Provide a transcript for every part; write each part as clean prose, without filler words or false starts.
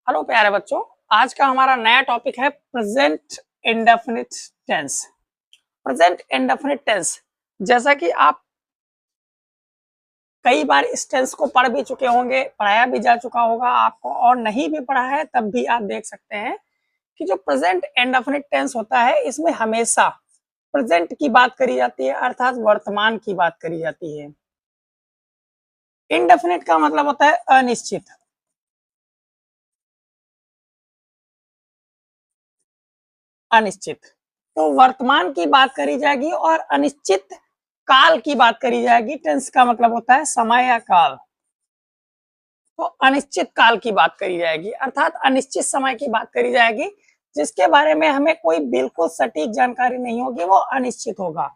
Hello प्यारे बच्चों, आज का हमारा नया टॉपिक है present indefinite tense. Present indefinite tense, जैसा कि आप कई बार इस टेंस को पढ़ भी चुके होंगे, पढ़ाया भी जा चुका होगा आपको, और नहीं भी पढ़ा है तब भी आप देख सकते हैं कि जो प्रेजेंट इंडेफिनिट टेंस होता है इसमें हमेशा प्रेजेंट की बात करी जाती है, अर्थात वर्तमान की बात करी जाती है। इंडेफिनिट का मतलब होता है अनिश्चित। अनिश्चित तो वर्तमान की बात करी जाएगी और अनिश्चित काल की बात करी जाएगी। टेंस का मतलब होता है समय या काल। तो अनिश्चित काल की बात करी जाएगी, अर्थात अनिश्चित समय की बात करी जाएगी, जिसके बारे में हमें कोई बिल्कुल सटीक जानकारी नहीं होगी, वो अनिश्चित होगा।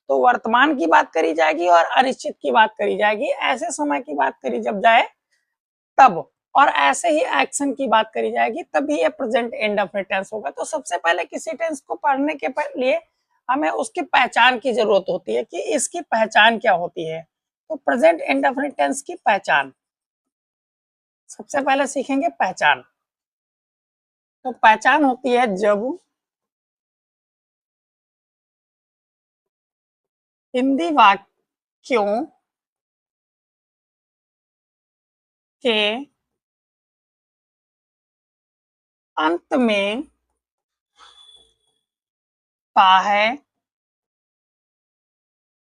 तो वर्तमान की बात करी जाएगी और अनिश्चित की बात करी जाएगी। ऐसे समय की बात करी जब जाए तब, और ऐसे ही एक्शन की बात करी जाएगी तभी ये प्रेजेंट इंडेफिनिट टेंस होगा। तो सबसे पहले किसी टेंस को पढ़ने के लिए हमें उसकी पहचान की जरूरत होती है कि इसकी पहचान क्या होती है। तो प्रेजेंट इंडेफिनिट टेंस की पहचान सबसे पहले सीखेंगे। पहचान तो पहचान होती है जब हिंदी वाक्यों के अंत में ता है,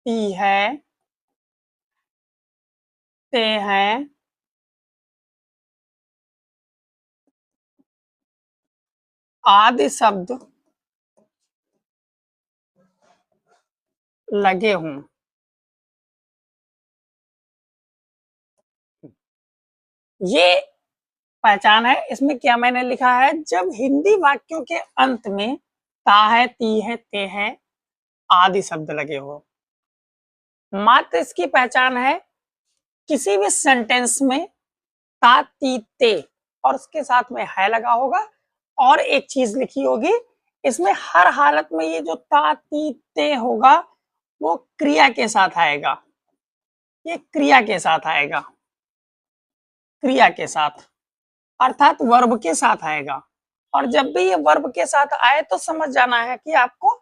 ती है, ते हैं, आदि शब्द लगे हों। ये पहचान है। इसमें क्या मैंने लिखा है, जब हिंदी वाक्यों के अंत में ता है, ती है, ते है आदि शब्द लगे हो। मात्र इसकी पहचान है किसी भी सेंटेंस में ता, ती, ते और उसके साथ में है लगा होगा, और एक चीज लिखी होगी, इसमें हर हालत में ये जो ता, ती, ते होगा वो क्रिया के साथ आएगा। ये क्रिया के साथ आएगा, क्रिया के साथ अर्थात वर्ब के साथ आएगा। और जब भी ये वर्ब के साथ आए तो समझ जाना है कि आपको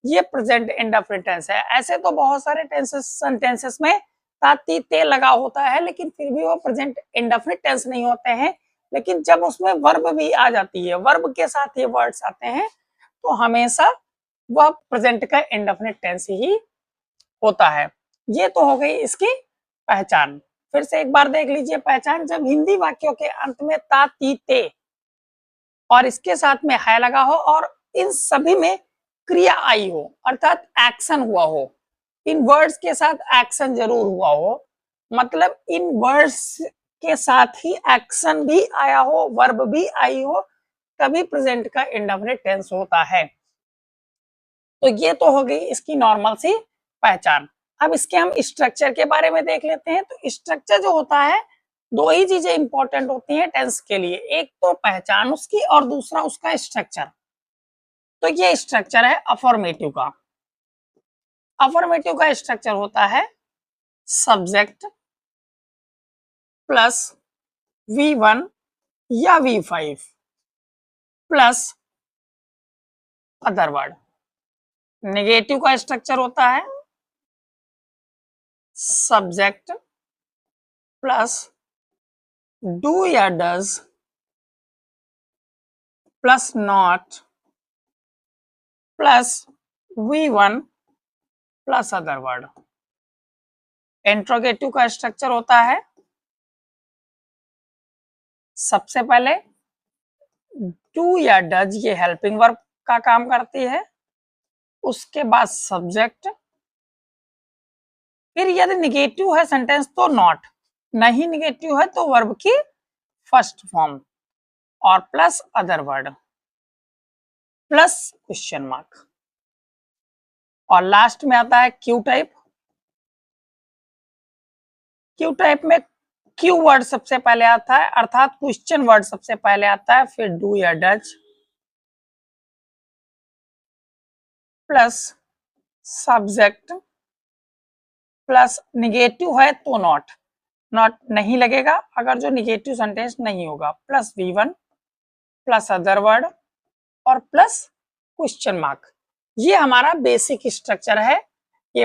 ये प्रेजेंट इंडेफिनिट टेंस है। ऐसे तो बहुत सारे टेंसेस सेंटेंसेस में ताती ते लगा होता है, लेकिन फिर भी वो प्रेजेंट इंडेफिनिट टेंस नहीं होते हैं। लेकिन जब उसमें वर्ब भी आ जाती है, वर्ब के साथ ये वर्ड्स आते हैं, तो हमेशा वह प्रेजेंट का इंडेफिनिट टेंस ही होता है। ये तो हो गई इसकी पहचान। फिर से एक बार देख लीजिए पहचान। जब हिंदी वाक्यों के अंत में ता, ती, ते और इसके साथ में है लगा हो और इन सभी में क्रिया आई हो, अर्थात एक्शन हुआ हो, इन वर्ड्स के साथ एक्शन जरूर हुआ हो, मतलब इन वर्ड्स के साथ ही एक्शन भी आया हो, वर्ब भी आई हो, तभी प्रेजेंट का इंडेफिनिट टेंस होता है। तो ये तो हो गई इसकी नॉर्मल सी पहचान। अब इसके हम स्ट्रक्चर के बारे में देख लेते हैं। तो स्ट्रक्चर जो होता है, दो ही चीजें इंपॉर्टेंट होती हैं टेंस के लिए, एक तो पहचान उसकी और दूसरा उसका स्ट्रक्चर। तो ये स्ट्रक्चर है अफर्मेटिव का। अफर्मेटिव का स्ट्रक्चर होता है सब्जेक्ट प्लस V1 या V5 plus other word. Negative का स्ट्रक्चर होता है सब्जेक्ट प्लस डू या does plus not plus V1 plus other word. Interrogative का स्ट्रक्चर होता है सबसे पहले डू या डज, ये हेल्पिंग वर्ब का काम करती है, उसके बाद सब्जेक्ट, फिर यदि निगेटिव है सेंटेंस तो नॉट, नहीं निगेटिव है तो वर्ब की फर्स्ट फॉर्म, और plus other word plus question mark, और लास्ट में आता है क्यू टाइप। क्यू टाइप में क्यू वर्ड सबसे पहले आता है, अर्थात क्वेश्चन वर्ड सबसे पहले आता है, फिर डू या does plus subject plus negative है तो नॉट, नॉट नहीं लगेगा अगर जो निगेटिव सेंटेंस नहीं होगा, plus V1 plus other word और प्लस क्वेश्चन मार्क। ये हमारा बेसिक स्ट्रक्चर है। ये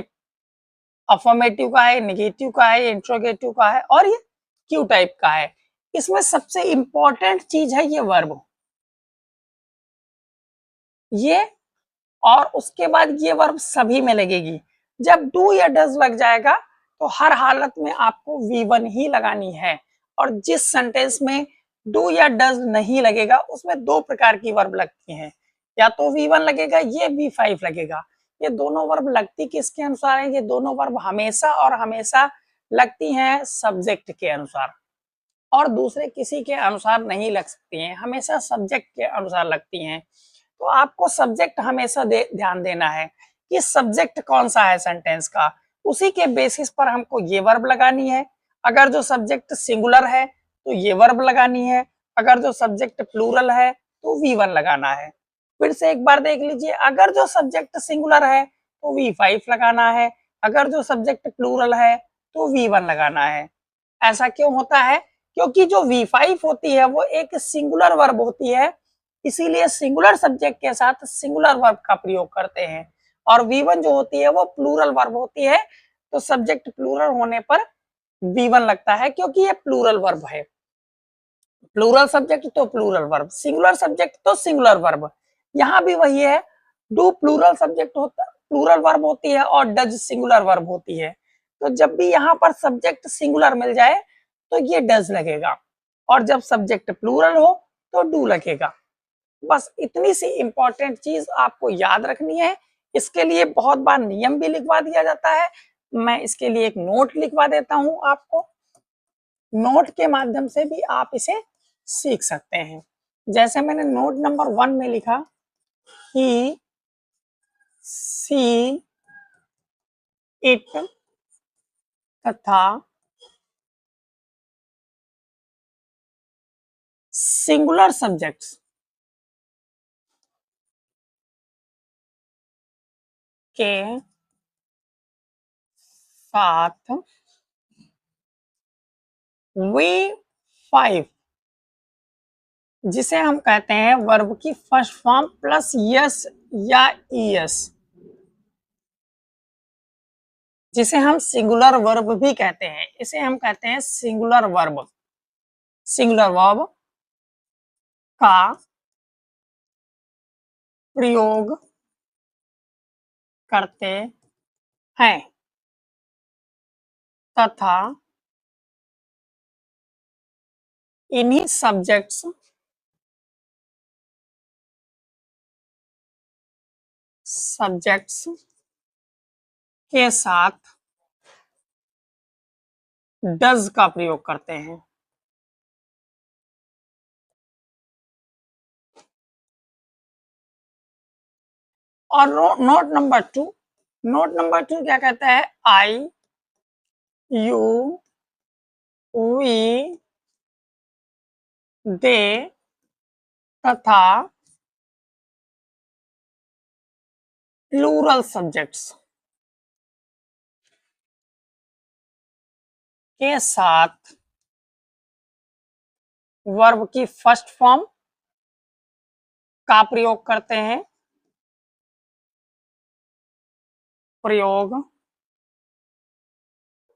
अफर्मेटिव का है, नेगेटिव का है, इंट्रोगेटिव का है और ये क्यू टाइप का है। इसमें सबसे इंपॉर्टेंट चीज है ये वर्ब, ये और उसके बाद ये वर्ब सभी में लगेगी। जब डू या डज लग जाएगा तो हर हालत में आपको V1 ही लगानी है। और जिस सेंटेंस में डू या डज नहीं लगेगा उसमें दो प्रकार की वर्ब लगती हैं, या तो V1 लगेगा ये V5 लगेगा। ये दोनों वर्ब लगती किसके अनुसार है? ये दोनों वर्ब हमेशा और हमेशा लगती हैं सब्जेक्ट के अनुसार और दूसरे किसी के अनुसार नहीं लग सकती हैं, हमेशा सब्जेक्ट के अनुसार लगती हैं। तो आपको सब्जेक्ट हमेशा ध्यान देना है कि सब्जेक्ट कौन सा है सेंटेंस का, उसी के बेसिस पर हमको ये वर्ब लगानी है। अगर जो सब्जेक्ट सिंगुलर है तो ये वर्ब लगानी है, अगर जो सब्जेक्ट प्लूरल है तो V1 लगाना है। फिर से एक बार देख लीजिए, अगर जो सब्जेक्ट सिंगुलर है तो V5 लगाना है, अगर जो सब्जेक्ट प्लूरल है तो V1 लगाना है। ऐसा क्यों होता है? क्योंकि जो V5 होती है वो एक सिंगुलर वर्ब होती है, इसीलिए सिंगुलर सब्जेक्ट के साथ सिंगुलर वर्ब का प्रयोग करते हैं। और V1 जो होती है वो प्लूरल वर्ब होती है, तो सब्जेक्ट प्लूरल होने पर V1 लगता है क्योंकि ये प्लूरल वर्ब है। प्लूरल सब्जेक्ट तो प्लूरल वर्ब, सिंगुलर सब्जेक्ट तो सिंगुलर वर्ब। यहाँ भी वही है, डू प्लूरल सब्जेक्ट होता, प्लूरल वर्ब होती है और डज सिंगुलर वर्ब होती है। तो जब भी यहाँ पर सब्जेक्ट सिंगुलर मिल जाए तो ये डज लगेगा, और जब सब्जेक्ट प्लूरल हो तो डू लगेगा। बस इतनी सी इंपॉर्टेंट चीज आपको याद रखनी है। इसके लिए बहुत बार नियम भी लिखवा दिया जाता है, मैं इसके लिए एक नोट लिखवा देता हूं आपको। नोट के माध्यम से भी आप इसे सीख सकते हैं। जैसे मैंने नोट नंबर 1 में लिखा, ही सी इट तथा सिंगुलर सब्जेक्ट्स के साथ V5, जिसे हम कहते हैं वर्ब की फर्स्ट फॉर्म प्लस यस या ईएस, जिसे हम सिंगुलर वर्ब भी कहते हैं, इसे हम कहते हैं सिंगुलर वर्ब। सिंगुलर वर्ब का प्रयोग करते हैं तथा इन्हीं सब्जेक्ट्स के साथ डज का प्रयोग करते हैं। और नोट नंबर 2, नोट नंबर 2 क्या कहता है? आई यू वी दे तथा प्लूरल सब्जेक्ट्स के साथ वर्ब की फर्स्ट फॉर्म का प्रयोग करते हैं, प्रयोग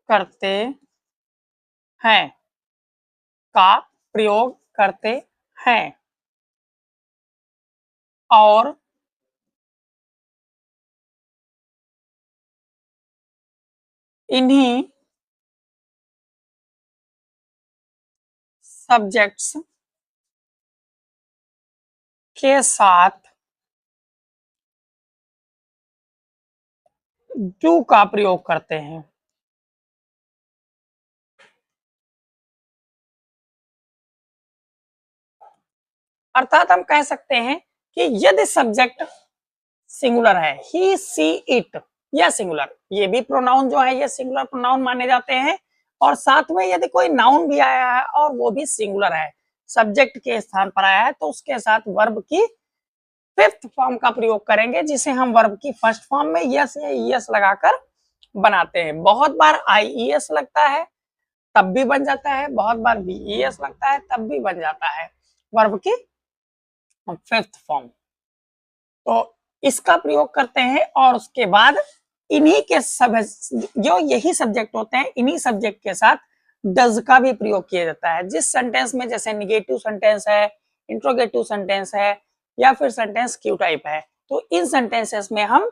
करते हैं, का प्रयोग करते हैं और इन्हीं सब्जेक्ट्स के साथ डू का प्रयोग करते हैं। अर्थात हम कह सकते हैं कि यदि सब्जेक्ट सिंगुलर है, ही सी इट, यह सिंगुलर, ये भी प्रोनाउन जो है ये सिंगुलर प्रोनाउन माने जाते हैं। और साथ में यदि कोई नाउन भी आया है और वो भी सिंगुलर है, सब्जेक्ट के स्थान पर आया है, तो उसके साथ वर्ब की फिफ्थ फॉर्म का प्रयोग करेंगे, जिसे हम वर्ब की फर्स्ट फॉर्म में यस या ईएस लगाकर बनाते हैं। बहुत बार आईईएस लगता है तब भी बन जाता है, बहुत बार बीईएस लगता है तब भी बन जाता है वर्ब की फिफ्थ फॉर्म। तो इसका प्रयोग करते हैं और उसके बाद इन्हीं के सब जो यही सब्जेक्ट होते हैं, इन्हीं सब्जेक्ट के साथ डज का भी प्रयोग किया जाता है। जिस सेंटेंस में जैसे निगेटिव सेंटेंस है, इंट्रोगेटिव सेंटेंस है या फिर सेंटेंस क्यू टाइप है, तो इन सेंटेंसेस में हम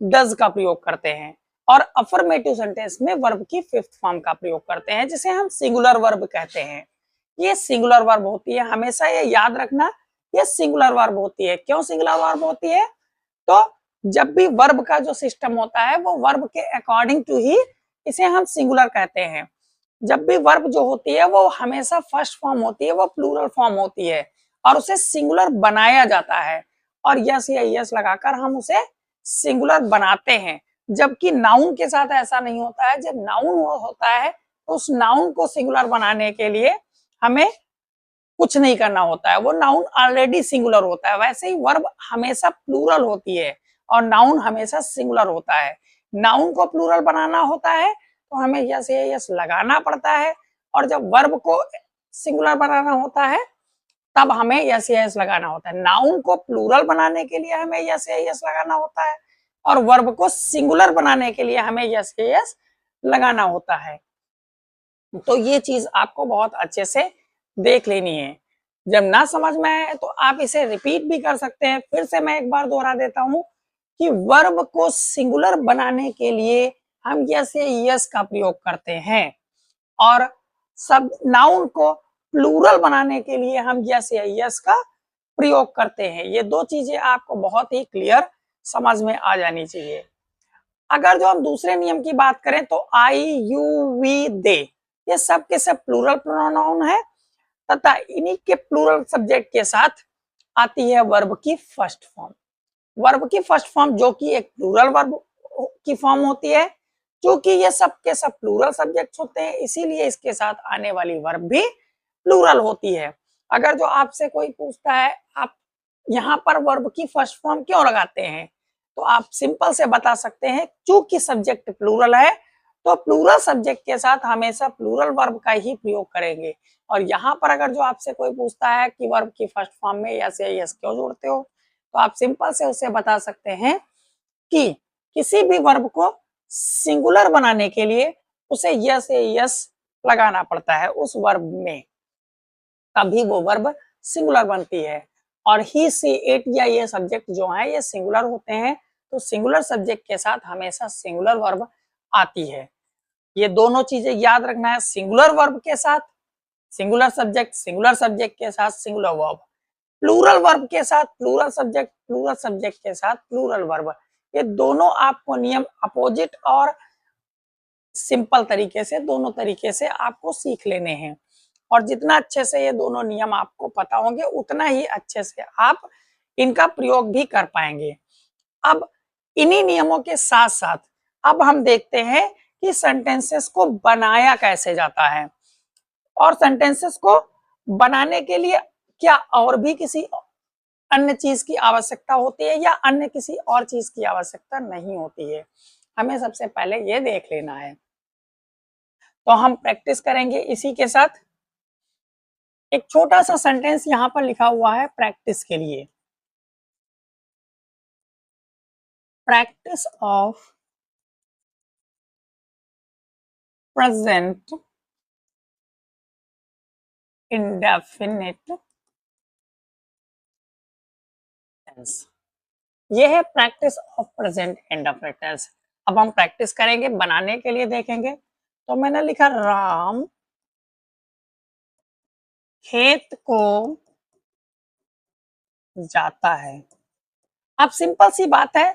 डज का प्रयोग करते हैं। और अफर्मेटिव सेंटेंस में वर्ब की फिफ्थ फॉर्म का प्रयोग करते हैं, जिसे हम सिंगुलर वर्ब कहते हैं। ये सिंगुलर वर्ब होती है, हमेशा ये याद रखना, ये सिंगुलर वर्ब होती है। क्यों सिंगुलर वर्ब होती है? तो जब भी वर्ब का जो सिस्टम होता है वो वर्ब के अकॉर्डिंग टू ही इसे हम सिंगुलर कहते हैं। जब भी वर्ब जो होती है वो हमेशा फर्स्ट फॉर्म होती है, वो प्लूरल फॉर्म होती है और उसे सिंगुलर बनाया जाता है और यस या यस लगाकर हम उसे सिंगुलर बनाते हैं। जबकि नाउन के साथ ऐसा नहीं होता है। जब नाउन होता है तो उस नाउन को सिंगुलर बनाने के लिए हमें कुछ नहीं करना होता है, वो नाउन ऑलरेडी सिंगुलर होता है। वैसे ही वर्ब हमेशा प्लूरल होती है और नाउन हमेशा सिंगुलर होता है। नाउन को प्लूरल बनाना होता है तो हमें यस या यस लगाना पड़ता है और जब वर्ब को सिंगुलर बनाना होता है तब हमें यस या यस लगाना होता है। नाउन को प्लूरल बनाने के लिए हमें यस या यस लगाना होता है और वर्ब को सिंगुलर बनाने के लिए हमें यस या यस लगाना होता है। तो ये चीज आपको बहुत अच्छे से देख लेनी है। जब ना समझ में आए तो आप इसे रिपीट भी कर सकते हैं। फिर से मैं एक बार दोहरा देता हूं कि वर्ब को सिंगुलर बनाने के लिए हम यस या यस का प्रयोग करते हैं और सब नाउन को प्लूरल बनाने के लिए हम यस या यस का प्रयोग करते हैं। ये दो चीजें आपको बहुत ही क्लियर समझ में आ जानी चाहिए। अगर जो हम दूसरे नियम की बात करें तो आई, यू, वी, दे, ये सब के सब प्लूरल प्रोनाउन है तथा इन्हीं के प्लूरल सब्जेक्ट के साथ आती है वर्ब की फर्स्ट फॉर्म। वर्ब की फर्स्ट फॉर्म जो कि एक प्लूरल वर्ब की फॉर्म होती है। क्योंकि ये सब के सब प्लूरल सब्जेक्ट्स होते हैं इसीलिए इसके साथ आने वाली वर्ब भी प्लूरल होती है। अगर जो आपसे कोई पूछता है आप यहाँ पर वर्ब की फर्स्ट फॉर्म क्यों लगाते हैं, तो आप सिंपल से बता सकते हैं क्योंकि सब्जेक्ट प्लूरल है तो प्लूरल सब्जेक्ट के साथ हमेशा प्लूरल वर्ब का ही प्रयोग करेंगे। और यहाँ पर अगर जो आपसे कोई पूछता है कि वर्ब की फर्स्ट फॉर्म में यस या यस क्यों जोड़ते हो, तो आप सिंपल से उसे बता सकते हैं कि किसी भी वर्ब को सिंगुलर बनाने के लिए उसे यस या यस लगाना पड़ता है उस वर्ब में, तभी वो वर्ब सिंगुलर बनती है। और ही, सी, इट या ये सब्जेक्ट जो है ये सिंगुलर होते हैं तो सिंगुलर सब्जेक्ट के साथ हमेशा सिंगुलर वर्ब आती है। ये दोनों चीजें याद रखना है, सिंगुलर वर्ब के साथ सिंगुलर सब्जेक्ट के साथ सिंगुलर वर्ब, प्लूरल वर्ब के साथ प्लूरल सब्जेक्ट के साथ प्लूरल वर्ब। ये दोनों आपको नियम अपोजिट और सिंपल तरीके से दोनों तरीके से आपको सीख लेने हैं और जितना अच्छे से ये दोनों नियम आपको पता होंगे उतना ही अच्छे से आप इनका प्रयोग भी कर पाएंगे। अब इन्हीं नियमों के साथ साथ अब हम देखते हैं कि सेंटेंसेस को बनाया कैसे जाता है और सेंटेंसेस को बनाने के लिए क्या और भी किसी अन्य चीज की आवश्यकता होती है या अन्य किसी और चीज की आवश्यकता नहीं होती है, हमें सबसे पहले ये देख लेना है। तो हम प्रैक्टिस करेंगे इसी के साथ। एक छोटा सा सेंटेंस यहाँ पर लिखा हुआ है प्रैक्टिस के लिए, practice of present indefinite tense. ये है practice of present indefinite tense. अब हम प्रैक्टिस करेंगे, बनाने के लिए देखेंगे। तो मैंने लिखा राम खेत को जाता है। अब सिंपल सी बात है,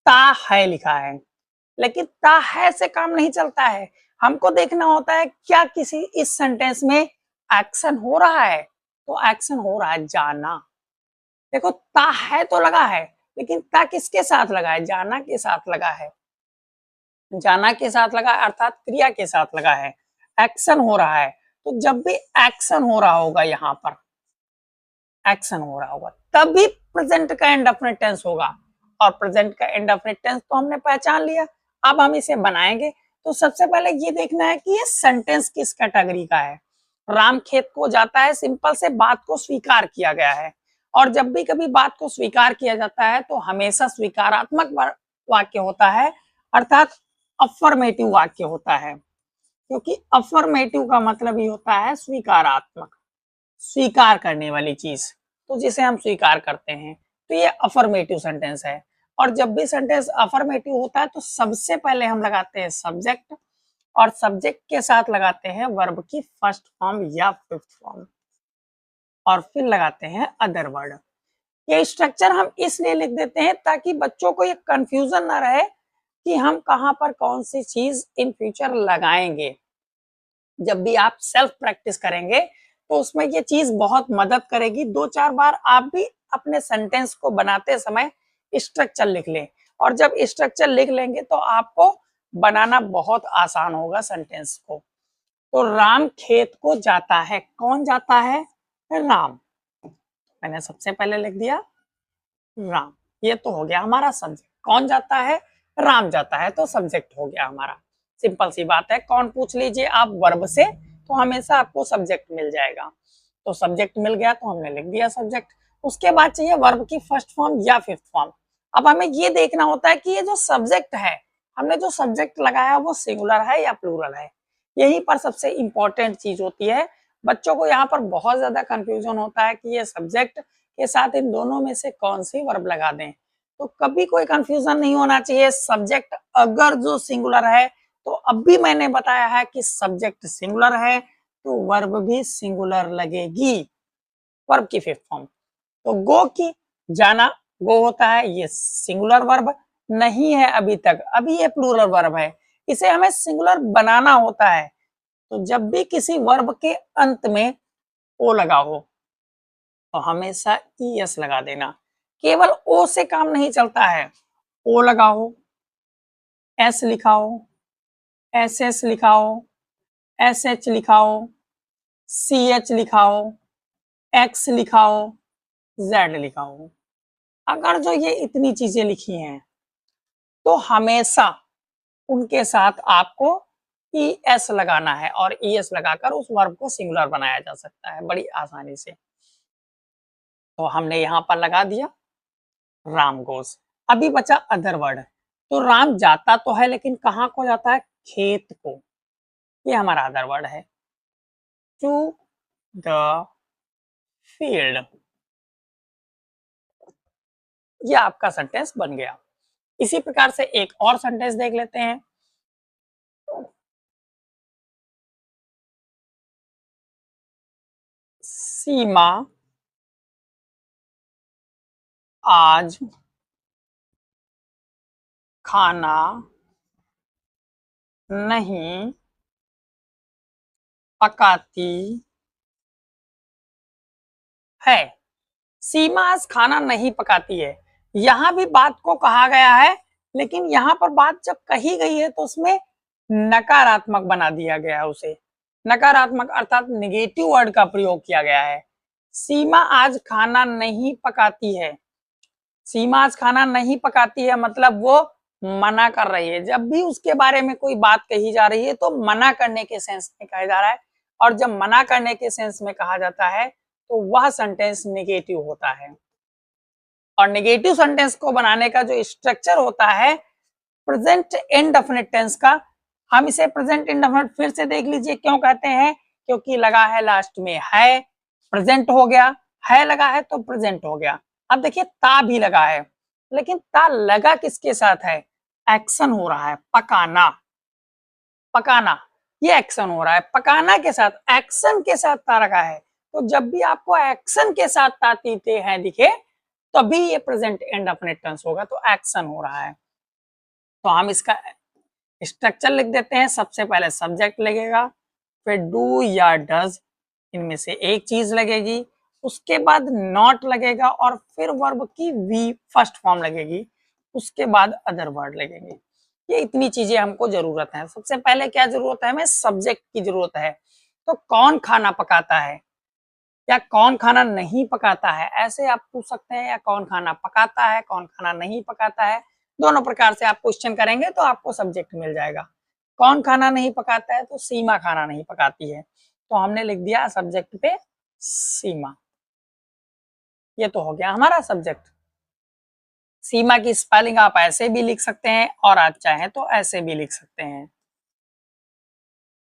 ता है लिखा है, लेकिन ता है से काम नहीं चलता है। हमको देखना होता है क्या किसी इस सेंटेंस में एक्शन हो रहा है, तो एक्शन हो रहा है जाना। देखो ता है तो लगा है, लेकिन ता किसके साथ लगा है, जाना के साथ लगा है। जाना के साथ लगा अर्थात क्रिया के साथ लगा है, एक्शन हो रहा है। तो जब भी एक्शन हो रहा होगा, यहाँ पर एक्शन हो रहा होगा तभी प्रेजेंट का इंडेफिनिट टेंस होगा। और प्रेजेंट का इंडेफिनिट टेंस तो हमने पहचान लिया। अब हम इसे बनाएंगे तो सबसे पहले ये देखना है कि ये सेंटेंस किस कैटेगरी का है। राम खेत को जाता है, सिंपल से बात को स्वीकार किया गया है और जब भी कभी बात को स्वीकार किया जाता है तो हमेशा स्वीकारात्मक वाक्य होता है, अर्थात अफर्मेटिव वाक्य होता है, क्योंकि अफर्मेटिव का मतलब ही होता है स्वीकारात्मक, स्वीकार करने वाली चीज, तो जिसे हम स्वीकार करते हैं, तो ये अफर्मेटिव सेंटेंस है। और जब भी सेंटेंस अफर्मेटिव होता है तो सबसे पहले हम लगाते हैं सब्जेक्ट, और सब्जेक्ट के साथ लगाते हैं वर्ब की फर्स्ट फॉर्म या फिफ्थ फॉर्म, और फिर लगाते हैं अदर वर्ड। ये स्ट्रक्चर हम इसलिए लिख देते हैं ताकि बच्चों को ये कंफ्यूजन ना रहे कि हम कहां पर कौन सी चीज इन फ्यूचर लगाएंगे। जब भी आप सेल्फ प्रैक्टिस करेंगे तो उसमें ये चीज बहुत मदद करेगी। 2-4 बार आप भी अपने सेंटेंस को बनाते समय स्ट्रक्चर लिख लें, और जब स्ट्रक्चर लिख लेंगे तो आपको बनाना बहुत आसान होगा सेंटेंस को। तो राम खेत को जाता है, कौन जाता है? राम। मैंने सबसे पहले लिख दिया राम, ये तो हो गया हमारा सब्जेक्ट। कौन जाता है? राम जाता है, तो सब्जेक्ट हो गया हमारा। सिंपल सी बात है, कौन पूछ लीजिए आप वर्ब से तो हमेशा आपको सब्जेक्ट मिल जाएगा। तो सब्जेक्ट मिल गया तो हमने लिख दिया सब्जेक्ट। उसके बाद चाहिए वर्ब की फर्स्ट फॉर्म या फिफ्थ फॉर्म। अब हमें ये देखना होता है कि ये जो सब्जेक्ट है, हमने जो सब्जेक्ट लगाया वो सिंगुलर है या प्लूरल है। यहीं पर सबसे इंपॉर्टेंट चीज होती है। बच्चों को यहाँ पर बहुत ज्यादा कंफ्यूजन होता है कि ये सब्जेक्ट के साथ इन दोनों में से कौन सी वर्ब लगा दें। तो कभी कोई कंफ्यूजन नहीं होना चाहिए। सब्जेक्ट अगर जो सिंगुलर है, तो अब भी मैंने बताया है कि सब्जेक्ट सिंगुलर है तो वर्ब भी सिंगुलर लगेगी, वर्ब की फिफ्थ फॉर्म। तो गो की, जाना, गो होता है, ये सिंगुलर वर्ब नहीं है अभी तक, अभी ये प्लूरल वर्ब है, इसे हमें सिंगुलर बनाना होता है। तो जब भी किसी वर्ब के अंत में ओ लगा हो तो हमेशा ईएस लगा देना। केवल ओ से काम नहीं चलता है, ओ लगाओ, एस लिखाओ, एस एस लिखाओ, एस एच लिखाओ, सी एच लिखाओ, एक्स लिखाओ, जेड लिखाओ। अगर जो ये इतनी चीजें लिखी हैं तो हमेशा उनके साथ आपको ई एस लगाना है, और ई एस लगाकर उस वर्ब को सिंगुलर बनाया जा सकता है बड़ी आसानी से। तो हमने यहाँ पर लगा दिया राम गोस। अभी बचा अदर वर्ड। तो राम जाता तो है लेकिन कहाँ को जाता है? खेत को। ये हमारा अदर वर्ड है, टू द फील्ड। ये आपका सेंटेंस बन गया। इसी प्रकार से एक और सेंटेंस देख लेते हैं। सीमा आज खाना नहीं पकाती है। सीमा आज खाना नहीं पकाती है, यहां भी बात को कहा गया है, लेकिन यहां पर बात जब कही गई है तो उसमें नकारात्मक बना दिया गया है उसे। नकारात्मक अर्थात निगेटिव वर्ड का प्रयोग किया गया है। सीमा आज खाना नहीं पकाती है। सीमा आज खाना नहीं पकाती है मतलब वो मना कर रही है। जब भी उसके बारे में कोई बात कही जा रही है तो मना करने के सेंस में कहा जा रहा है, और जब मना करने के सेंस में कहा जाता है तो वह सेंटेंस नेगेटिव होता है। और नेगेटिव सेंटेंस को बनाने का जो स्ट्रक्चर होता है प्रेजेंट इंडेफिनिट टेंस का, हम इसे प्रेजेंट इंडेफिनिट फिर से देख लीजिए। क्यों कहते हैं? क्योंकि लगा है लास्ट में है, प्रेजेंट हो गया, है लगा है तो प्रेजेंट हो गया। अब देखिए ता भी लगा है, लेकिन ता लगा किसके साथ है? एक्शन हो रहा है, पकाना। पकाना ये एक्शन हो रहा है, पकाना के साथ, एक्शन के साथ ता लगा है। तो जब भी आपको एक्शन के साथ ता तीते हैं दिखे तभी ये प्रेजेंट इंडेफिनिट टेंस होगा, तो एक्शन हो रहा है। तो हम इसका स्ट्रक्चर लिख देते हैं। सबसे पहले सब्जेक्ट लगेगा, फिर डू या डज, इनमें से एक चीज लगेगी, उसके बाद नॉट लगेगा, और फिर वर्ब की वी फर्स्ट फॉर्म लगेगी, उसके बाद अदर वर्ड लगेंगे। ये इतनी चीजें हमको जरूरत है। सबसे पहले क्या जरूरत है? हमें सब्जेक्ट की जरूरत है। तो कौन खाना पकाता है या कौन खाना नहीं पकाता है, ऐसे आप पूछ सकते हैं। या कौन खाना पकाता है, कौन खाना नहीं पकाता है, दोनों प्रकार से आप क्वेश्चन करेंगे तो आपको सब्जेक्ट मिल जाएगा। कौन खाना नहीं पकाता है? तो सीमा खाना नहीं पकाती है, तो हमने लिख दिया सब्जेक्ट पे सीमा। ये तो हो गया हमारा सब्जेक्ट। सीमा की स्पेलिंग आप ऐसे भी लिख सकते हैं और आप चाहें तो ऐसे भी लिख सकते हैं।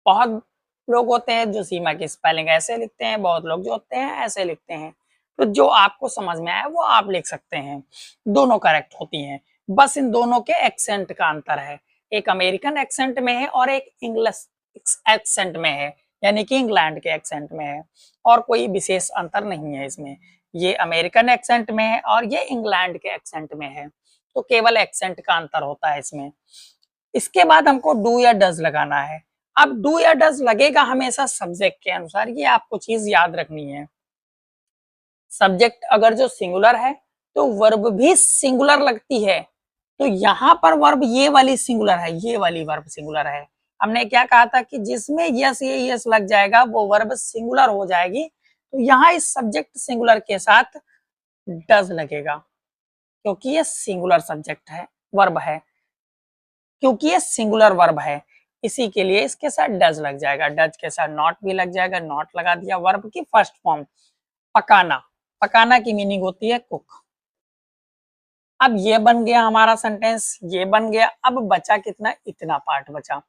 बहुत लोग होते हैं जो सीमा की स्पेलिंग ऐसे लिखते हैं, बहुत लोग जो होते हैं ऐसे लिखते हैं। तो जो आपको समझ में आए वो आप लिख सकते हैं, दोनों करेक्ट होती हैं। बस इन दोनों के एक्सेंट का अंतर है, एक अमेरिकन एक्सेंट में है और एक इंग्लिश एक्सेंट में है, यानी कि इंग्लैंड के एक्सेंट में है, और कोई विशेष अंतर नहीं है इसमें। ये अमेरिकन एक्सेंट में है और ये इंग्लैंड के एक्सेंट में है, तो केवल एक्सेंट का अंतर होता है इसमें। इसके बाद हमको डू या डज लगाना है। अब डू या डज लगेगा हमेशा सब्जेक्ट के अनुसार, ये आपको चीज याद रखनी है। सब्जेक्ट अगर जो सिंगुलर है तो वर्ब भी सिंगुलर लगती है। तो यहाँ पर वर्ब ये वाली सिंगुलर है, ये वाली वर्ब सिंगुलर है। हमने क्या कहा था कि जिसमें यस ये यस लग जाएगा वो वर्ब सिंगुलर हो जाएगी। तो यहाँ इस सब्जेक्ट सिंगुलर के साथ डज लगेगा, क्योंकि ये सिंगुलर सब्जेक्ट है, वर्ब है, क्योंकि ये सिंगुलर वर्ब है, इसी के लिए इसके साथ डज लग जाएगा। डज के साथ नॉट भी लग जाएगा, नॉट लगा दिया। वर्ब की फर्स्ट फॉर्म पकाना, पकाना की मीनिंग होती है कुक। अब ये बन गया हमारा सेंटेंस, ये बन गया। अब बचा कितना, इतना पार्ट बचा।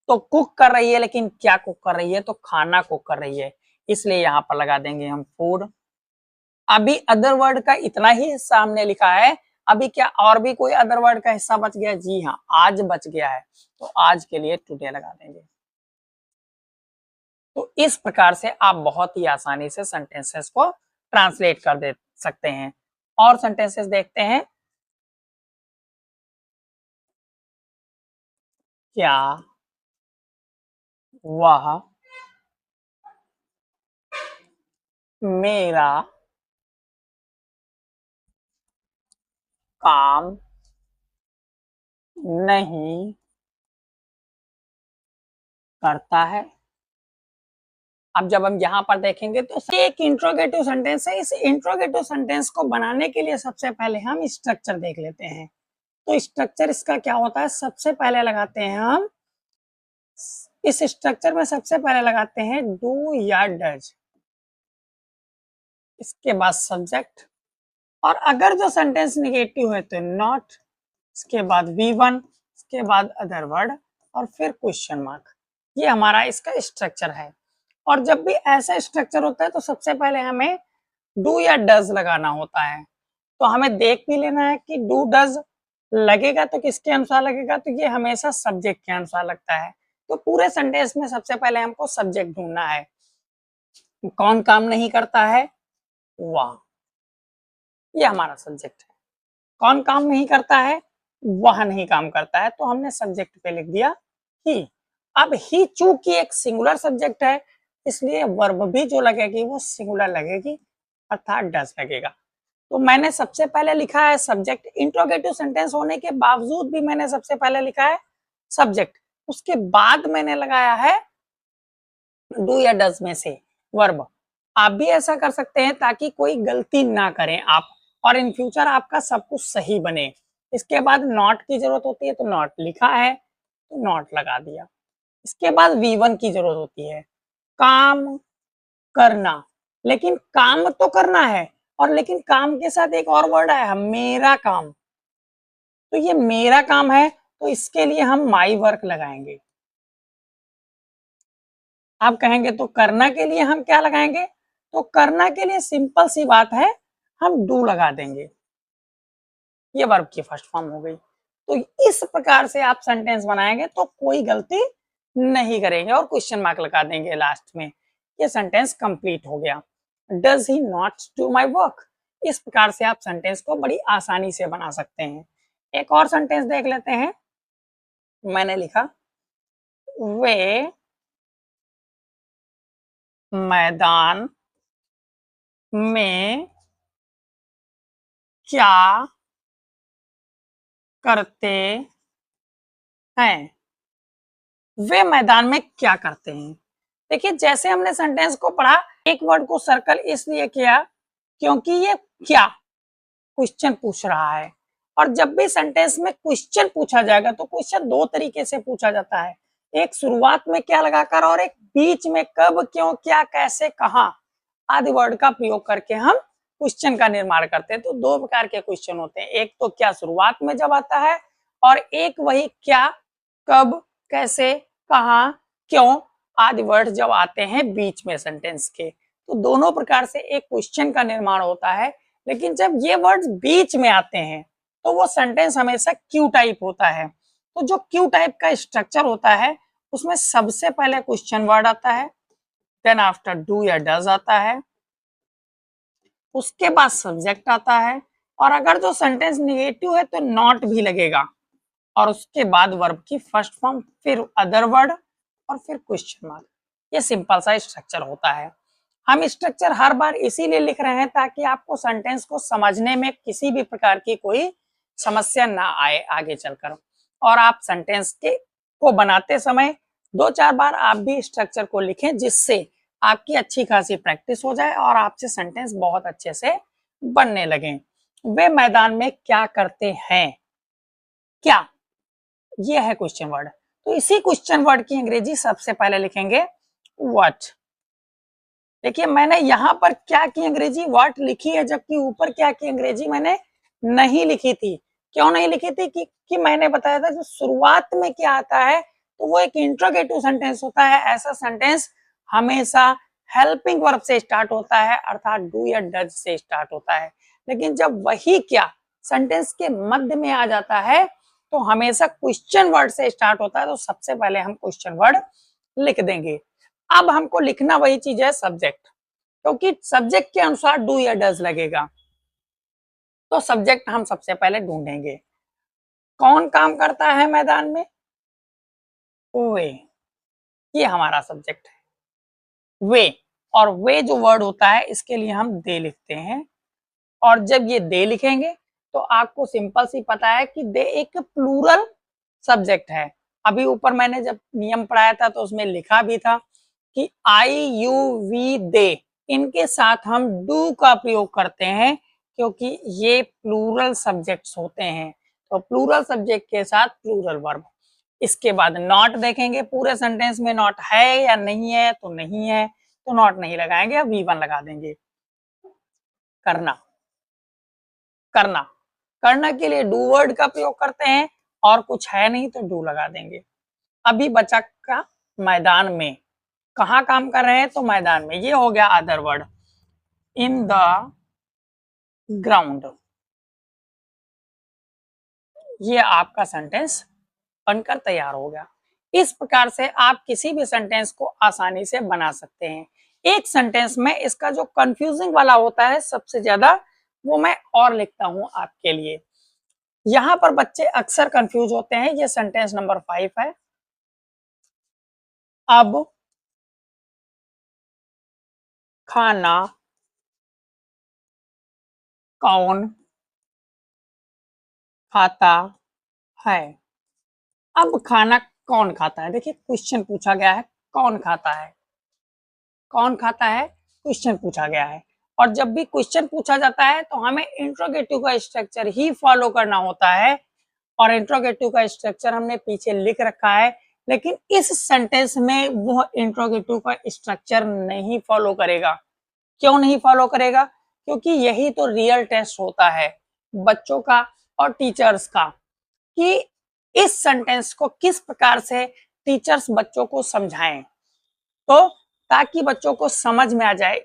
तो कुक कर रही है, लेकिन क्या कुक कर रही है, तो खाना कुक कर रही है, इसलिए यहाँ पर लगा देंगे हम फूड। अभी अदर वर्ड का इतना ही हिस्सा हमने लिखा है, अभी क्या और भी कोई अदर वर्ड का हिस्सा बच गया, जी हाँ आज बच गया है, तो आज के लिए टुडे लगा देंगे। तो इस प्रकार से आप बहुत ही आसानी से सेंटेंसेस को ट्रांसलेट कर दे सकते हैं। और सेंटेंसेस देखते हैं। क्या वह मेरा काम नहीं करता है। अब जब हम यहाँ पर देखेंगे तो एक इंट्रोगेटिव सेंटेंस है। इस इंट्रोगेटिव सेंटेंस को बनाने के लिए सबसे पहले हम स्ट्रक्चर देख लेते हैं। तो स्ट्रक्चर इसका क्या होता है, सबसे पहले लगाते हैं हम, इस स्ट्रक्चर में सबसे पहले लगाते हैं डू या डज, इसके बाद सब्जेक्ट, और अगर जो सेंटेंस निगेटिव है तो नॉट, इसके बाद V1, इसके बाद अदर वर्ड, और फिर क्वेश्चन मार्क। ये हमारा इसका स्ट्रक्चर है। और जब भी ऐसा स्ट्रक्चर होता है तो सबसे पहले हमें डू या डज लगाना होता है। तो हमें देख भी लेना है कि डू डज लगेगा तो किसके अनुसार लगेगा, तो ये हमेशा सब्जेक्ट के अनुसार लगता है। तो पूरे सेंटेंस में सबसे पहले हमको सब्जेक्ट ढूंढना है। कौन काम नहीं करता है, वह, ये हमारा सब्जेक्ट है। कौन काम नहीं करता है, वह नहीं काम करता है, तो हमने सब्जेक्ट पे लिख दिया ही। अब ही चूंकि एक सिंगुलर सब्जेक्ट है, इसलिए वर्ब भी जो लगेगी वो सिंगुलर लगेगी, अर्थात डज लगेगा। तो मैंने सबसे पहले लिखा है सब्जेक्ट, इंट्रोगेटिव सेंटेंस होने के बावजूद भी मैंने सबसे पहले लिखा है सब्जेक्ट, उसके बाद मैंने लगाया है डू या डज में से वर्ब। आप भी ऐसा कर सकते हैं ताकि कोई गलती ना करें आप, और इन फ्यूचर आपका सब कुछ सही बने। इसके बाद नॉट की जरूरत होती है, तो नॉट लिखा है तो नॉट लगा दिया। इसके बाद V1 की जरूरत होती है, काम करना, लेकिन काम तो करना है, और लेकिन काम के साथ एक और वर्ड है मेरा काम। तो ये मेरा काम है, तो इसके लिए हम माई वर्क लगाएंगे। आप कहेंगे तो करना के लिए हम क्या लगाएंगे, तो करना के लिए सिंपल सी बात है, हम डू लगा देंगे। ये वर्ब की फर्स्ट फॉर्म हो गई। तो इस प्रकार से आप सेंटेंस बनाएंगे तो कोई गलती नहीं करेंगे, और क्वेश्चन मार्क लगा देंगे लास्ट में। ये सेंटेंस कंप्लीट हो गया। Does he not do my work. इस प्रकार से आप सेंटेंस को बड़ी आसानी से बना सकते हैं। एक और सेंटेंस देख लेते हैं। मैंने लिखा वे मैदान में क्या करते हैं। वे मैदान में क्या करते हैं। देखिए जैसे हमने सेंटेंस को पढ़ा, एक वर्ड को सर्कल इसलिए किया क्योंकि ये क्या क्वेश्चन पूछ रहा है, और जब भी सेंटेंस में क्वेश्चन पूछा जाएगा तो क्वेश्चन दो तरीके से पूछा जाता है, एक शुरुआत में क्या लगाकर, और एक बीच में कब क्यों क्या कैसे कहां आदि वर्ड का प्रयोग करके हम क्वेश्चन का निर्माण करते हैं। तो दो प्रकार के क्वेश्चन होते हैं, एक तो क्या शुरुआत में जब आता है, और एक वही क्या, कब, कैसे, कहाँ, क्यों आदि वर्ड जब आते हैं बीच में सेंटेंस के। तो दोनों प्रकार से एक क्वेश्चन का निर्माण होता है, लेकिन जब ये वर्ड्स बीच में आते हैं तो वो सेंटेंस हमेशा क्यू टाइप होता है। तो जो क्यू टाइप का स्ट्रक्चर होता है उसमें सबसे पहले क्वेश्चन वर्ड आता है, देन आफ्टर डू या डज आता है, उसके बाद सब्जेक्ट आता है, और अगर जो सेंटेंस निगेटिव है तो नॉट भी लगेगा, और उसके बाद वर्ब की फर्स्ट फॉर्म, फिर अदर वर्ड, और फिर क्वेश्चन मार्क। ये सिंपल सा स्ट्रक्चर होता है। हम स्ट्रक्चर हर बार इसीलिए लिख रहे हैं ताकि आपको सेंटेंस को समझने में किसी भी प्रकार की कोई समस्या ना आए आगे चलकर, और आप सेंटेंस के को बनाते समय 2-4 बार आप भी स्ट्रक्चर को लिखें, जिससे आपकी अच्छी खासी प्रैक्टिस हो जाए और आपसे सेंटेंस बहुत अच्छे से बनने लगे। वे मैदान में क्या करते हैं, क्या, ये है क्वेश्चन वर्ड। तो इसी क्वेश्चन वर्ड की अंग्रेजी सबसे पहले लिखेंगे व्हाट। देखिए मैंने यहाँ पर क्या की अंग्रेजी व्हाट लिखी है, जबकि ऊपर क्या की अंग्रेजी मैंने नहीं लिखी थी। क्यों नहीं लिखी थी? कि मैंने बताया था जो शुरुआत में क्या आता है तो वो एक इंट्रोगेटिव सेंटेंस होता है। ऐसा सेंटेंस हमेशा हेल्पिंग वर्ब से स्टार्ट होता है, अर्थात डू या डज से स्टार्ट होता है। लेकिन जब वही क्या सेंटेंस के मध्य में आ जाता है तो हमेशा क्वेश्चन वर्ड से स्टार्ट होता है। तो सबसे पहले हम क्वेश्चन वर्ड लिख देंगे। अब हमको लिखना वही चीज है सब्जेक्ट, क्योंकि सब्जेक्ट के अनुसार डू या डज लगेगा। तो सब्जेक्ट हम सबसे पहले ढूंढेंगे। कौन काम करता है मैदान में? वे, ये हमारा सब्जेक्ट है। वे, और वे जो वर्ड होता है इसके लिए हम दे लिखते हैं, और जब ये दे लिखेंगे तो आपको सिंपल सी पता है कि दे एक प्लूरल सब्जेक्ट है। अभी ऊपर मैंने जब नियम पढ़ाया था तो उसमें लिखा भी था कि आई यू वी दे, इनके साथ हम डू का प्रयोग करते हैं क्योंकि ये प्लूरल सब्जेक्ट्स होते हैं। तो प्लूरल सब्जेक्ट के साथ प्लूरल वर्ब। इसके बाद नॉट देखेंगे, पूरे सेंटेंस में नॉट है या नहीं है, तो नहीं है तो नॉट नहीं लगाएंगे, V1 लगा देंगे। करना, करना, करना के लिए डू वर्ड का प्रयोग करते हैं, और कुछ है नहीं तो डू लगा देंगे। अभी बचा का मैदान में, कहाँ काम कर रहे हैं तो मैदान में, ये हो गया other word. In the ground, ये आपका सेंटेंस बनकर तैयार हो गया। इस प्रकार से आप किसी भी सेंटेंस को आसानी से बना सकते हैं। एक सेंटेंस में इसका जो कंफ्यूजिंग वाला होता है सबसे ज्यादा, वो मैं और लिखता हूं आपके लिए। यहां पर बच्चे अक्सर कंफ्यूज होते हैं। ये सेंटेंस नंबर 5 है। अब खाना कौन खाता है? अब खाना कौन खाता है? देखिए क्वेश्चन पूछा गया है, कौन खाता है, कौन खाता है क्वेश्चन पूछा गया है। और जब भी क्वेश्चन पूछा जाता है तो हमें इंट्रोगेटिव का स्ट्रक्चर ही फॉलो करना होता है, और इंट्रोगेटिव का स्ट्रक्चर हमने पीछे लिख रखा है। लेकिन इस सेंटेंस में वो इंट्रोगेटिव का स्ट्रक्चर नहीं फॉलो करेगा। क्यों नहीं फॉलो करेगा? क्योंकि यही तो रियल टेस्ट होता है बच्चों का और टीचर्स का, कि इस सेंटेंस को किस प्रकार से टीचर्स बच्चों को समझाएं, तो ताकि बच्चों को समझ में आ जाए।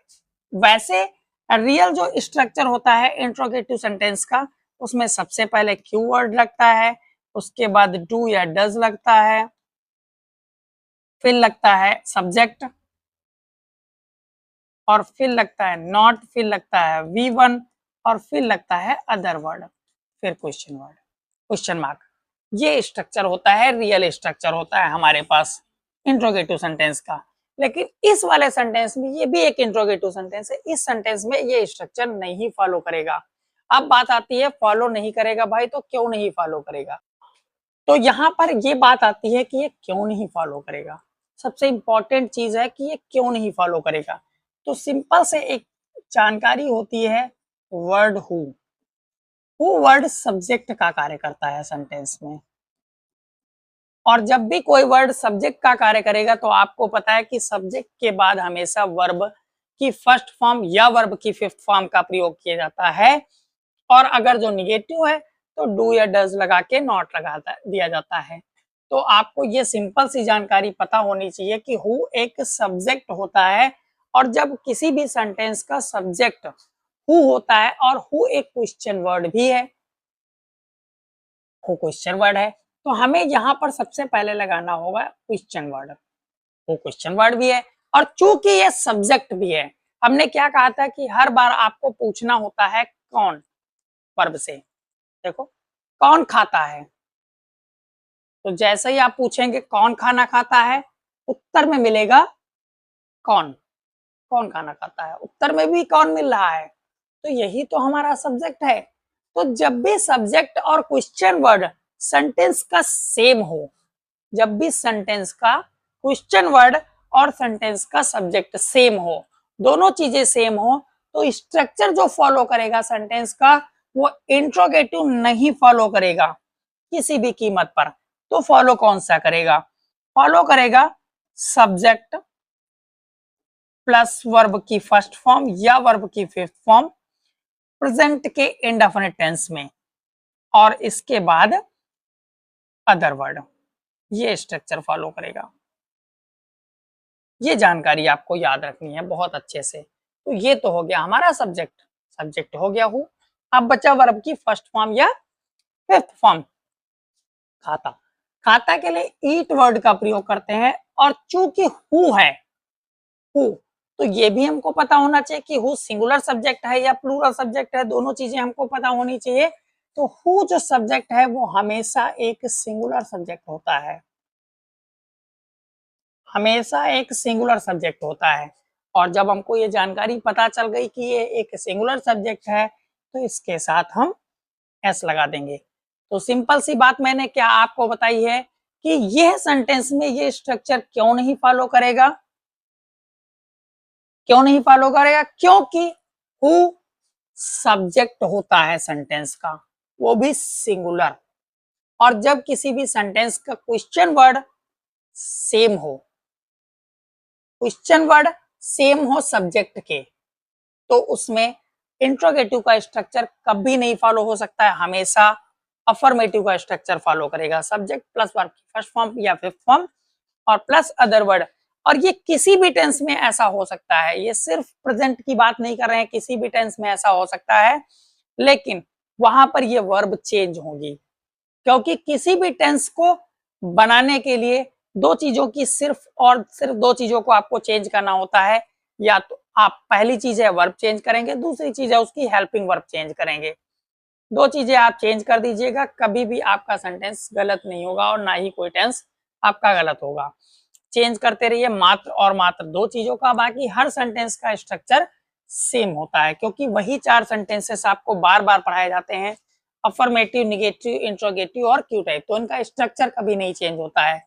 वैसे रियल जो स्ट्रक्चर होता है इंट्रोगेटिव सेंटेंस का, उसमें सबसे पहले क्यू वर्ड लगता है, उसके बाद डू या डज लगता है, फिर लगता है सब्जेक्ट, और फिर लगता है नॉट, फिर लगता है V1, और फिर लगता है अदर वर्ड, फिर क्वेश्चन वर्ड, क्वेश्चन मार्क। ये स्ट्रक्चर होता है, रियल स्ट्रक्चर होता है हमारे पास इंट्रोगेटिव सेंटेंस का। लेकिन इस वाले सेंटेंस में, ये भी एक इंट्रोगेटिव सेंटेंस है, इस सेंटेंस में ये स्ट्रक्चर नहीं फॉलो करेगा। अब बात आती है फॉलो नहीं करेगा भाई, तो क्यों नहीं फॉलो करेगा? तो यहाँ पर ये बात आती है कि ये क्यों नहीं फॉलो करेगा। सबसे इंपॉर्टेंट चीज है कि ये क्यों नहीं फॉलो करेगा। तो सिंपल से एक जानकारी होती है, वर्ड हु वर्ड सब्जेक्ट का कार्य करता है सेंटेंस में, और जब भी कोई वर्ड सब्जेक्ट का कार्य करेगा तो आपको पता है कि सब्जेक्ट के बाद हमेशा वर्ब की फर्स्ट फॉर्म या वर्ब की फिफ्थ फॉर्म का प्रयोग किया जाता है, और अगर जो निगेटिव है तो डू या डज लगा के नॉट लगा दिया जाता है। तो आपको ये सिंपल सी जानकारी पता होनी चाहिए कि हु एक सब्जेक्ट होता है, और जब किसी भी सेंटेंस का सब्जेक्ट हु होता है और हु एक क्वेश्चन वर्ड भी है, हु क्वेश्चन वर्ड है, तो हमें यहाँ पर सबसे पहले लगाना होगा क्वेश्चन वर्ड। वो क्वेश्चन वर्ड भी है और चूंकि ये सब्जेक्ट भी है, हमने क्या कहा था कि हर बार आपको पूछना होता है कौन वर्ब से। देखो कौन खाता है, तो जैसे ही आप पूछेंगे कौन खाना खाता है, उत्तर में मिलेगा कौन, कौन खाना खाता है, उत्तर में भी कौन मिल रहा है, तो यही तो हमारा सब्जेक्ट है। तो जब भी सब्जेक्ट और क्वेश्चन वर्ड सेंटेंस का सेम हो, जब भी सेंटेंस का क्वेश्चन वर्ड और सेंटेंस का सब्जेक्ट सेम हो, दोनों चीजें सेम हो, तो स्ट्रक्चर जो फॉलो करेगा सेंटेंस का वो इंट्रोगेटिव नहीं फॉलो करेगा किसी भी कीमत पर। तो फॉलो कौन सा करेगा, फॉलो करेगा सब्जेक्ट प्लस वर्ब की फर्स्ट फॉर्म या वर्ब की फिफ्थ फॉर्म प्रेजेंट के इंडेफिनिट टेंस में, और इसके बाद अदर वर्ड, ये स्ट्रक्चर फॉलो करेगा। ये जानकारी आपको याद रखनी है बहुत अच्छे से। तो ये तो हो गया हमारा सब्जेक्ट, सब्जेक्ट हो गया हु। अब बचा वर्ब की फर्स्ट फॉर्म या फिफ्थ फॉर्म, खाता। खाता के लिए ईट वर्ड का प्रयोग करते हैं, और चूंकि हु है, हु, तो ये भी हमको पता होना चाहिए कि हु सिंगुलर सब्जेक्ट है या प्लूरल सब्जेक्ट है, दोनों चीजें हमको पता होनी चाहिए। तो हु जो सब्जेक्ट है वो हमेशा एक सिंगुलर सब्जेक्ट होता है, हमेशा एक सिंगुलर सब्जेक्ट होता है। और जब हमको ये जानकारी पता चल गई कि ये एक सिंगुलर सब्जेक्ट है, तो इसके साथ हम एस लगा देंगे। तो सिंपल सी बात मैंने क्या आपको बताई है कि यह सेंटेंस में ये स्ट्रक्चर क्यों नहीं फॉलो करेगा, क्यों नहीं फॉलो करेगा, क्योंकि हु सब्जेक्ट होता है सेंटेंस का, वो भी सिंगुलर। और जब किसी भी सेंटेंस का क्वेश्चन वर्ड सेम हो, क्वेश्चन वर्ड सेम हो सब्जेक्ट के, तो उसमें इंट्रोगेटिव का स्ट्रक्चर कभी नहीं फॉलो हो सकता है, हमेशा अफर्मेटिव का स्ट्रक्चर फॉलो करेगा। सब्जेक्ट प्लस वर्ब की फर्स्ट फॉर्म या फिफ्थ फॉर्म और प्लस अदर वर्ड। और ये किसी भी टेंस में ऐसा हो सकता है, ये सिर्फ प्रेजेंट की बात नहीं कर रहे हैं, किसी भी टेंस में ऐसा हो सकता है, लेकिन वहां पर ये वर्ब चेंज होगी, क्योंकि किसी भी टेंस को बनाने के लिए दो चीजों की सिर्फ और सिर्फ दो चीजों को आपको चेंज करना होता है। या तो आप पहली चीज है वर्ब चेंज करेंगे, दूसरी चीज है उसकी हेल्पिंग वर्ब चेंज करेंगे। दो चीजें आप चेंज कर दीजिएगा, कभी भी आपका सेंटेंस गलत नहीं होगा और ना ही कोई टेंस आपका गलत होगा। चेंज करते रहिए मात्र और मात्र दो चीजों का, बाकी हर सेंटेंस का स्ट्रक्चर सेम होता है, क्योंकि वही चार सेंटेंसेस आपको बार बार पढ़ाए जाते हैं, अफर्मेटिव, निगेटिव, इंट्रोगेटिव और क्यू टाइप। तो इनका स्ट्रक्चर कभी नहीं चेंज होता है।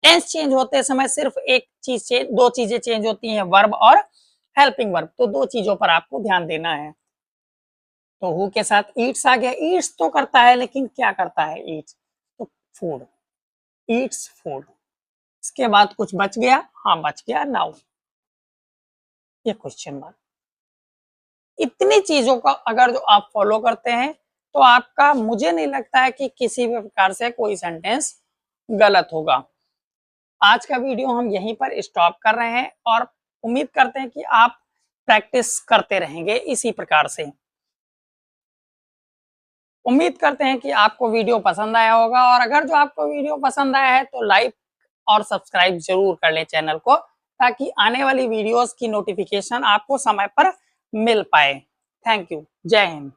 टेंस चेंज होते समय सिर्फ एक चीज दो चीजें चेंज होती हैं, वर्ब और हेल्पिंग वर्ब। तो दो चीजों पर आपको ध्यान देना है। तो हु के साथ ईट्स आ गया, ईट्स तो करता है, लेकिन क्या करता है ईट्स, तो फूड, ईट्स फूड। इसके बाद कुछ बच गया, हाँ बच गया नाउ, ये क्वेश्चन मार्क। इतनी चीजों का अगर जो आप फॉलो करते हैं, तो आपका मुझे नहीं लगता है कि किसी भी प्रकार से कोई सेंटेंस गलत होगा। आज का वीडियो हम यहीं पर स्टॉप कर रहे हैं, और उम्मीद करते हैं कि आप प्रैक्टिस करते रहेंगे इसी प्रकार से। उम्मीद करते हैं कि आपको वीडियो पसंद आया होगा, और अगर जो आपको वीडियो पसंद आया है तो लाइक और सब्सक्राइब जरूर कर लें चैनल को, ताकि आने वाली वीडियोस की नोटिफिकेशन आपको समय पर मिल पाए। थैंक यू, जय हिंद।